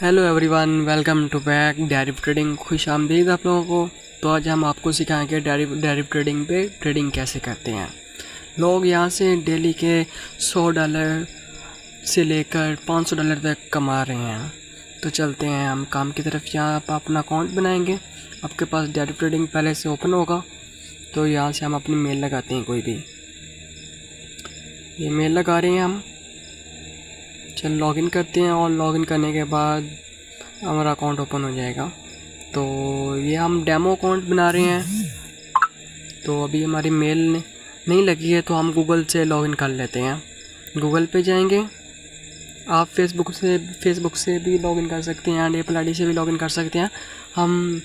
Hello everyone, welcome to back Deriv trading. खुश आमदीद आप लोगों को। तो आज हम आपको सिखाएंगे डेरिव ट्रेडिंग पे ट्रेडिंग कैसे करते हैं। लोग यहाँ से डेली के $100 से लेकर $500 तक कमा रहे हैं। तो चलते हैं हम काम की तरफ। यहाँ आप अपना अकाउंट बनाएंगे। आपके पास डेरिव ट्रेडिंग पहले से ओपन होगा। तो यहाँ से हम अपनी मेल लगाते हैं, कोई भी ये मेल लगा रहे हैं हम। चल लॉगिन करते हैं और लॉगिन करने के बाद हमारा अकाउंट ओपन हो जाएगा। तो ये हम डेमो अकाउंट बना रहे हैं। तो अभी हमारी मेल नहीं लगी है तो हम गूगल से लॉगिन कर लेते हैं। गूगल पे जाएंगे। आप फेसबुक से भी लॉगिन कर सकते हैं एंड एप्पल आईडी से भी लॉगिन कर सकते हैं। हम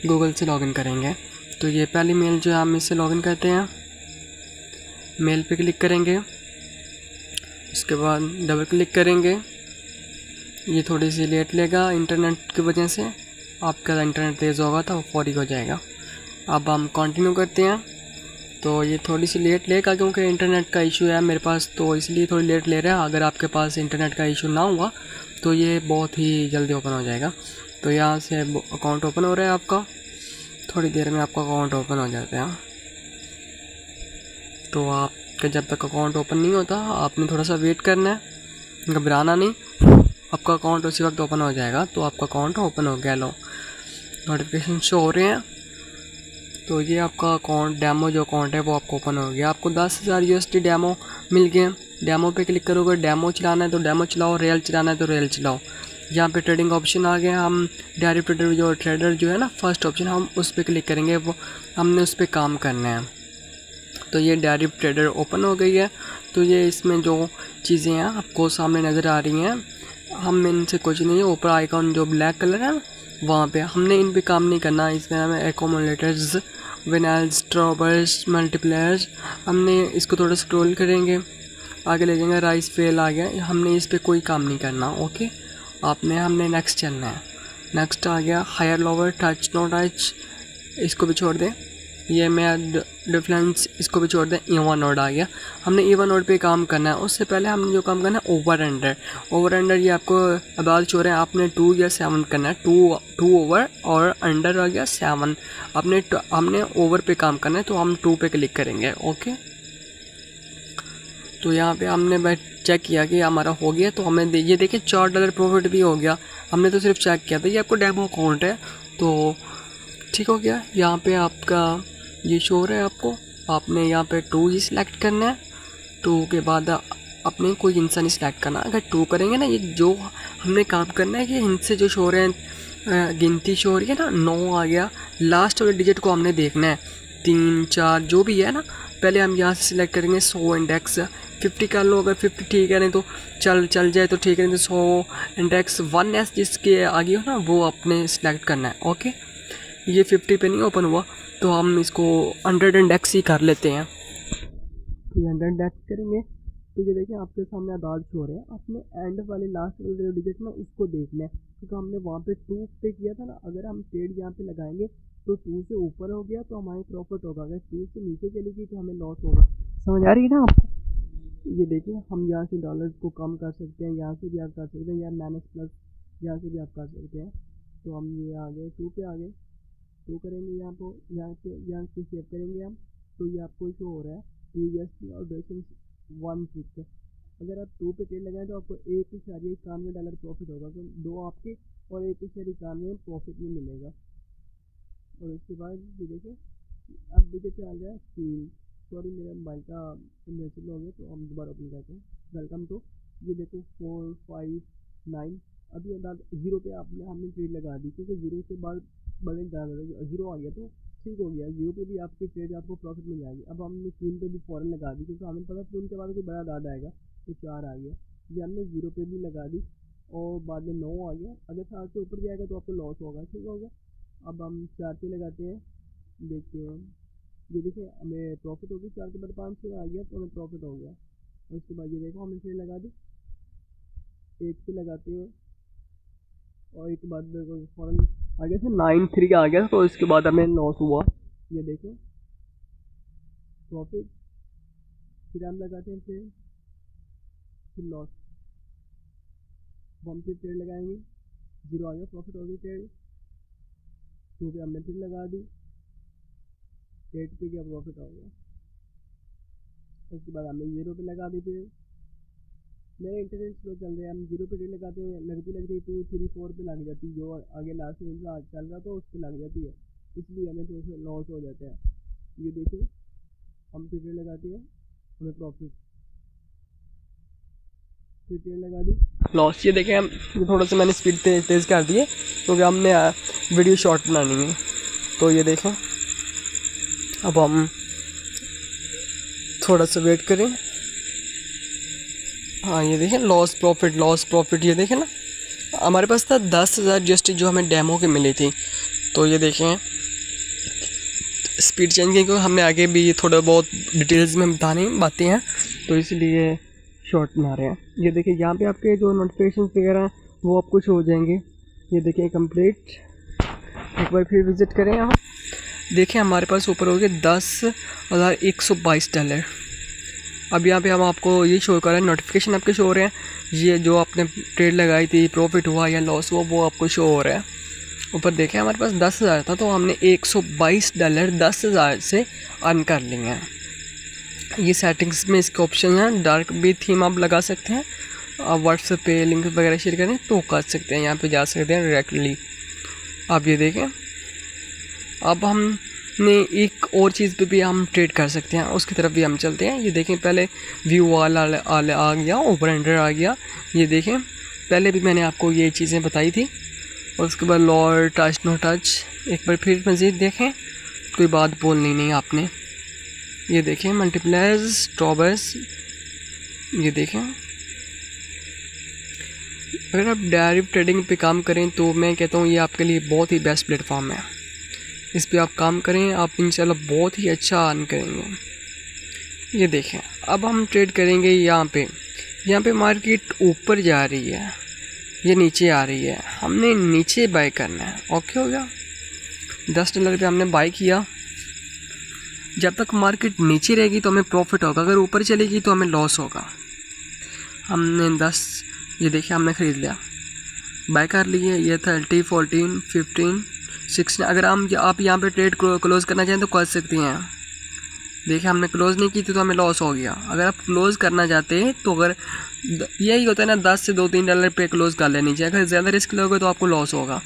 गूगल से लॉगिन करेंगे। तो ये पहली मेल जो है हम इससे लॉगिन करते हैं। मेल पे क्लिक करेंगे, उसके बाद डबल क्लिक करेंगे। ये थोड़ी सी लेट लेगा इंटरनेट की वजह से। आपका इंटरनेट तेज़ होगा तो फौरी हो जाएगा। अब हम कंटिन्यू करते हैं। तो ये थोड़ी सी लेट लेगा क्योंकि इंटरनेट का इशू है मेरे पास, तो इसलिए थोड़ी लेट ले रहा है। अगर आपके पास इंटरनेट का इशू ना हुआ तो ये बहुत ही जल्दी ओपन हो जाएगा। तो यहाँ से अकाउंट ओपन हो रहा है आपका। थोड़ी देर में आपका अकाउंट ओपन हो जाता है। तो आपका जब तक अकाउंट ओपन नहीं होता आपने थोड़ा सा वेट करना है, घबराना नहीं। आपका अकाउंट उसी वक्त ओपन हो जाएगा। तो आपका अकाउंट ओपन हो गया। लो नोटिफिकेशन शो हो रहे हैं। तो ये आपका अकाउंट डेमो जो अकाउंट है वो आपको ओपन हो गया। आपको 10,000 USD डेमो मिल गए। डेमो पे क्लिक करोगे, डेमो चलाना है तो डेमो चलाओ, रियल चलाना है तो रियल चलाओ। यहाँ पे ट्रेडिंग ऑप्शन आ गया। हम डेरिव ट्रेडर जो है ना, फर्स्ट ऑप्शन, हम उस पर क्लिक करेंगे। वो हमने उस पर काम करना है। तो ये डेरिव ट्रेडर ओपन हो गई है। तो ये इसमें जो चीज़ें हैं आपको सामने नज़र आ रही हैं, हम इनसे कुछ नहीं है। ऊपर आइकॉन जो ब्लैक कलर है वहाँ पे हमने इन पे काम नहीं करना। इसका नाम है एकोमुलेटर्स, विनाइल्स, ट्रॉबर्स, मल्टीप्लायर्स। हमने इसको थोड़ा स्क्रॉल करेंगे, आगे ले जाएंगे। राइस फेल आ गया, हमने इस पे कोई काम नहीं करना। ओके, हमने नेक्स्ट चलना है। नेक्स्ट आ गया higher lower, touch no touch, इसको भी छोड़ दें। ये मैं डिफरेंस, इसको भी छोड़ दें। इवन नोड आ गया, हमने इवन नोड पे काम करना है। उससे पहले हमने जो काम करना है ओवर अंडर ये आपको आवाज़ छोड़ रहे हैं। आपने 2 या 7 करना है। 2 ओवर और अंडर आ गया 7। हमने ओवर पे काम करना है तो हम 2 पे क्लिक करेंगे। ओके, तो यहाँ पे हमने चेक किया कि हमारा हो गया। तो हमें ये देखिए $4 प्रॉफिट भी हो गया। हमने तो सिर्फ चेक किया था। ये आपको डेमो अकाउंट है तो ठीक हो गया। यहाँ पे आपका ये शो हो रहा है आपको। आपने यहाँ पे 2 ही सिलेक्ट करना है। 2 के बाद अपने कोई इंसान ही सिलेक्ट करना। अगर 2 करेंगे ना, ये जो हमने काम करना है कि इनसे जो शो हो रहे हैं, गिनती शो हो रही है ना, 9 आ गया। लास्ट वाले डिजिट को हमने देखना है, 3 4 जो भी है ना। पहले हम यहाँ से सिलेक्ट करेंगे 100 इंडेक्स 50 कर लो। अगर 50 ठीक है, नहीं तो चल जाए तो ठीक है, नहीं तो 100 इंडेक्स 1S जिसके आगे हो ना वो अपने सिलेक्ट करना है। ओके, ये 50 पे नहीं ओपन हुआ तो हम इसको 100 इंडेक्स ही कर लेते हैं। तो 100 इंडेक्स करेंगे तो ये देखिए आपके सामने आदाज हो रहे हैं। आपने एंड वाले लास्ट वाले जो डिजिट ना उसको देखना है, क्योंकि हमने वहाँ पे 2 पे किया था ना। अगर हम ट्रेड यहाँ पे लगाएंगे तो 2 से ऊपर हो गया तो हमारे प्रॉफिट होगा। अगर 2 से नीचे चली गई तो हमें लॉस होगा। समझ आ रही है ना आपको? ये देखिए हम यहाँ से डॉलर्स को कम कर सकते हैं, यहाँ से भी आप कर सकते हैं, या माइनस प्लस यहाँ से भी आप कर सकते हैं। तो हम ये आ गए 2 पे आ गए। 2 करेंगे यहाँ पे सेव करेंगे हम। तो ये आपको शो हो रहा है 2 USD और $1 अगर आप 2 पे ट्रेड लगाएं तो आपको $1.91 प्रॉफिट होगा। तो 2 आपके और $1.91 प्रॉफिट में मिलेगा। और उसके बाद ये देखिए अब देखिए क्या आ गया 3। सॉरी, मेरे मोबाइल का मैसेज हो गया तो हम दोबारा ओपन करते हैं। वेलकम टू, ये देखो 4 5 9। अभी अंदाज 0 पे हमने ट्रेड लगा दी, क्योंकि 0 से बाद बड़े ज़्यादा 0 आ गया तो ठीक हो गया। 0 पे भी आपकी ट्रेड आपको प्रॉफिट मिल जाएगी। अब हमने 3 पे भी फ़ौरन लगा दी, क्योंकि हमें पता 3 के बाद कोई बड़ा दादा आएगा। तो 4 आ गया। ये हमने 0 पे भी लगा दी और बाद में 9 आ गया। अगर 7 से ऊपर जाएगा तो आपको लॉस होगा। ठीक हो गया। अब हम 4 पे लगाते हैं, देखते हैं। ये देखिए हमें प्रॉफिट हो गई। 4 के बाद 5 से आ गया तो हमें प्रॉफिट हो गया। और उसके बाद ये देखो हमने ट्रेड लगा दी। 1 पे लगाते हैं और एक बाद में फ़ौरन आ गया था 9 3 आ गया। तो इसके बाद हमें लॉस हुआ। ये देखें प्रॉफिट, फिर हम लगाते हैं फिर लॉस। हम फिर ट्रेड लगाएंगे जीरो आ गया, प्रॉफिट हो गई ट्रेड। टू पे हमने फिर लगा दी, 8 पे क्या प्रॉफिट हो गया। उसके बाद हमने 0 पे लगा दी। फिर मेरे इंटरनेट स्लो चल रहे हैं, हम 0 पे ट्रेड लगाते हैं, लगती 2, 3, 4 पे लग जाती है, जो आगे लास्ट में चल रहा तो उस पर लग जाती है, इसलिए हमें थोड़ा सा लॉस हो जाता है। ये देखिए हम फिर ट्रेड लगाते हैं, हमें प्रॉफिट, फिर ट्रेड लगा दी, लॉस। ये देखें हम थोड़ा सा मैंने स्पीड तेज़ कर दी है क्योंकि हमने वीडियो शॉर्ट बनानी है। तो ये देखें, अब हम थोड़ा सा वेट करें। हाँ ये देखें लॉस प्रॉफिट, ये देखें ना, हमारे पास था 10,000 GST जो हमें डेमो के मिली थी। तो ये देखें स्पीड चेंज की क्योंकि हमने आगे भी थोड़ा बहुत डिटेल्स में बतानी बातें हैं, तो इसलिए शॉर्ट बना रहे हैं। ये देखिए यहाँ पे आपके जो नोटिफिकेशन वगैरह हैं वो आपको शो हो जाएंगे। ये देखिए कंप्लीट, एक बार फिर विज़िट करें यहाँ, देखें हमारे पास ऊपर हो गए $10,122। अब यहाँ पे हम आपको ये शो कर रहे हैं, नोटिफिकेशन आपके शो हो रहे हैं, ये जो आपने ट्रेड लगाई थी, प्रॉफिट हुआ या लॉस हुआ, वो आपको शो हो रहा है। ऊपर देखें हमारे पास 10,000 था, तो हमने $122 10,000 से अर्न कर लिए हैं। ये सेटिंग्स में इसके ऑप्शन हैं, डार्क भी थीम आप लगा सकते हैं, आप व्हाट्सएप पे लिंक वगैरह शेयर करें तो कर सकते हैं, यहाँ पे जा सकते हैं डायरेक्टली। आप ये देखें, अब हमने एक और चीज़ पे भी हम ट्रेड कर सकते हैं, उसकी तरफ भी हम चलते हैं। ये देखें पहले व्यू वाल आ गया, ओवर एंडर आ गया। ये देखें पहले भी मैंने आपको ये चीज़ें बताई थी, और उसके बाद लॉर्ड टच नो टच, एक बार फिर मज़ीद देखें, कोई बात बोलनी नहीं आपने। ये देखें मल्टीप्लायर्स, स्टॉबर्स, ये देखें अगर आप डायरेक्ट ट्रेडिंग पे काम करें तो मैं कहता हूँ ये आपके लिए बहुत ही बेस्ट प्लेटफॉर्म है। इस पे आप काम करें, आप इंशाल्लाह बहुत ही अच्छा अर्न करेंगे। ये देखें अब हम ट्रेड करेंगे यहाँ पे मार्केट ऊपर जा रही है, ये नीचे आ रही है, हमने नीचे बाय करना है। ओके हो गया, $10 पे हमने बाय किया। जब तक मार्केट नीचे रहेगी तो हमें प्रॉफिट होगा, अगर ऊपर चलेगी तो हमें लॉस होगा। हमने 10, ये देखिए हमने ख़रीद लिया, बाय कर लिए। ये 30, 14, 15, 16, अगर आप यहाँ पे ट्रेड क्लोज़ करना चाहें तो कर सकती हैं। देखिए हमने क्लोज़ नहीं की थी तो हमें लॉस हो गया। अगर आप क्लोज़ करना चाहते हैं तो अगर यही होता है ना, 10 से $2-3 पे क्लोज़ कर लेनी चाहिए, अगर ज़्यादा रिस्क लोगे तो आपको लॉस होगा।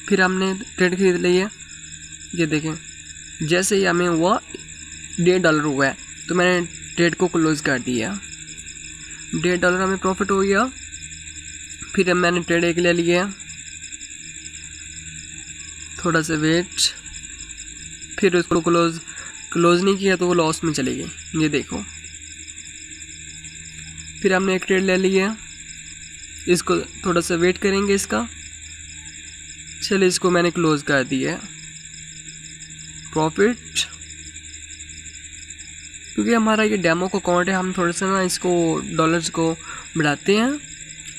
फिर हमने ट्रेड खरीद ली है। ये देखें जैसे ही हमें हुआ $1.5 हुआ है तो मैंने ट्रेड को क्लोज़ कर दिया, $1.5 हमें प्रॉफिट हो गया। फिर मैंने ट्रेड एक ले लिया, थोड़ा सा वेट, फिर उसको क्लोज़ नहीं किया तो वो लॉस में चली गई। ये देखो फिर हमने एक ट्रेड ले लिया, इसको थोड़ा सा वेट करेंगे इसका, चलिए इसको मैंने क्लोज़ कर दिया, प्रॉफिट। क्योंकि हमारा ये डेमो का अकाउंट है, हम थोड़ा सा ना इसको डॉलर्स को बढ़ाते हैं।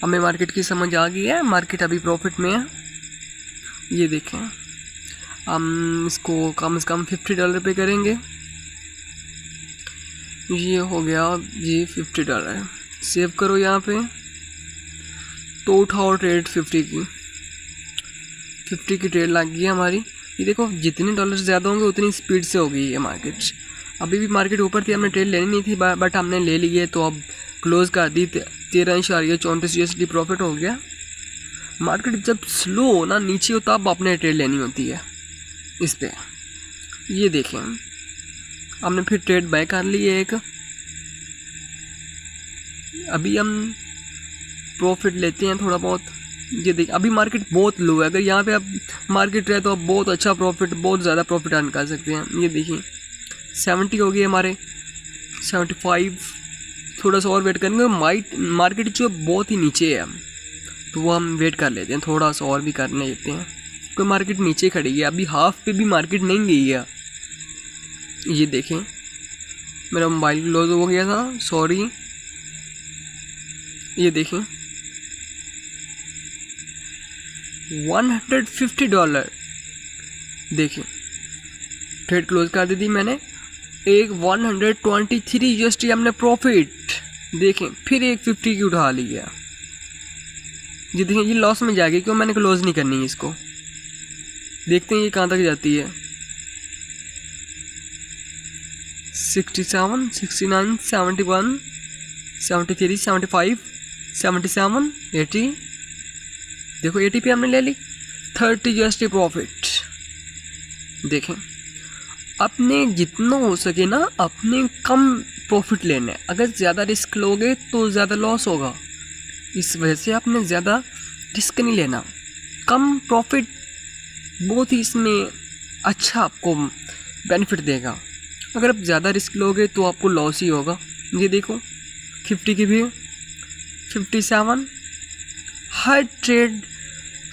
हमें मार्केट की समझ आ गई है, मार्केट अभी प्रॉफिट में है। ये देखें हम इसको कम से कम $50 पे करेंगे। ये हो गया जी $50, सेव करो यहाँ पे, तो उठाओ ट्रेड 50 की ट्रेड लग गई है हमारी। ये देखो जितने डॉलर ज़्यादा होंगे उतनी स्पीड से हो गई है मार्केट। अभी भी मार्केट ऊपर थी, हमने ट्रेड लेनी नहीं थी बट हमने ले ली है, तो अब क्लोज़ कर दी। 13.34 USD प्रॉफिट हो गया। मार्केट जब स्लो हो ना, नीचे हो, तब आपने ट्रेड लेनी होती है इस पे। ये देखें हमने फिर ट्रेड बाय कर ली है एक। अभी हम प्रॉफिट लेते हैं थोड़ा बहुत। ये देखिए अभी मार्केट बहुत लो है, अगर यहाँ पे आप मार्केट रहे तो आप बहुत अच्छा प्रॉफिट, बहुत ज़्यादा प्रॉफिट अर्न कर सकते हैं। ये देखिए 70 हो गई हमारे, 75। थोड़ा सा और वेट करेंगे, मार्केट जो बहुत ही नीचे है तो वो हम वेट कर लेते हैं, थोड़ा सा और भी करने लेते हैं। कोई मार्केट नीचे खड़ी है, अभी हाफ पे भी मार्केट नहीं गई है। ये देखें मेरा मोबाइल क्लोज हो गया था, सॉरी। ये देखें $150, देखें ट्रेड क्लोज कर दी थी मैंने। एक 123 USD हमने प्रॉफिट, देखें फिर एक 50 की उठा लिया। ये देखिए ये लॉस में जाएगी, क्यों मैंने क्लोज नहीं करनी है इसको। देखते हैं ये कहाँ तक जाती है। 67, 69, 71, 73, 75, 77, 80। देखो 80 पे हमने ले ली 30 USD प्रॉफिट। देखें अपने जितना हो सके ना अपने कम प्रॉफिट लेना है। अगर ज़्यादा रिस्क लोगे तो ज़्यादा लॉस होगा, इस वजह से आपने ज़्यादा रिस्क नहीं लेना। कम प्रॉफिट बहुत ही इसमें अच्छा आपको बेनिफिट देगा। अगर आप ज़्यादा रिस्क लोगे तो आपको लॉस ही होगा। ये देखो 50 की भी 57। हर ट्रेड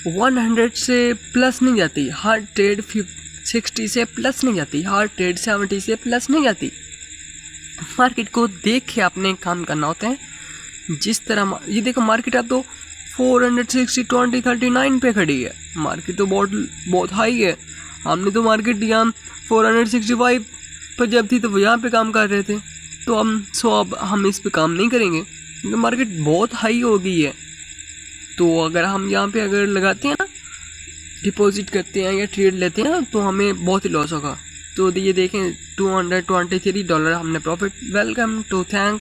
100 से प्लस नहीं जाती, हर ट्रेड 60 से प्लस नहीं जाती, हर ट्रेड 70 से प्लस नहीं जाती। मार्केट को देख के आपने काम करना होता है। जिस तरह ये देखो मार्केट अब तो 460, 20, 39 पे खड़ी है। मार्केट तो बहुत हाई है। हमने तो मार्केट यहाँ 465 पर जब थी तो यहाँ पे काम कर रहे थे, तो अब हम इस पे काम नहीं करेंगे क्योंकि मार्केट बहुत हाई हो गई है। तो अगर हम यहाँ पे अगर लगाते हैं ना, डिपॉजिट करते हैं या ट्रेड लेते हैं तो हमें बहुत ही लॉस होगा। तो ये देखें $223 हमने प्रॉफिट। Welcome to thank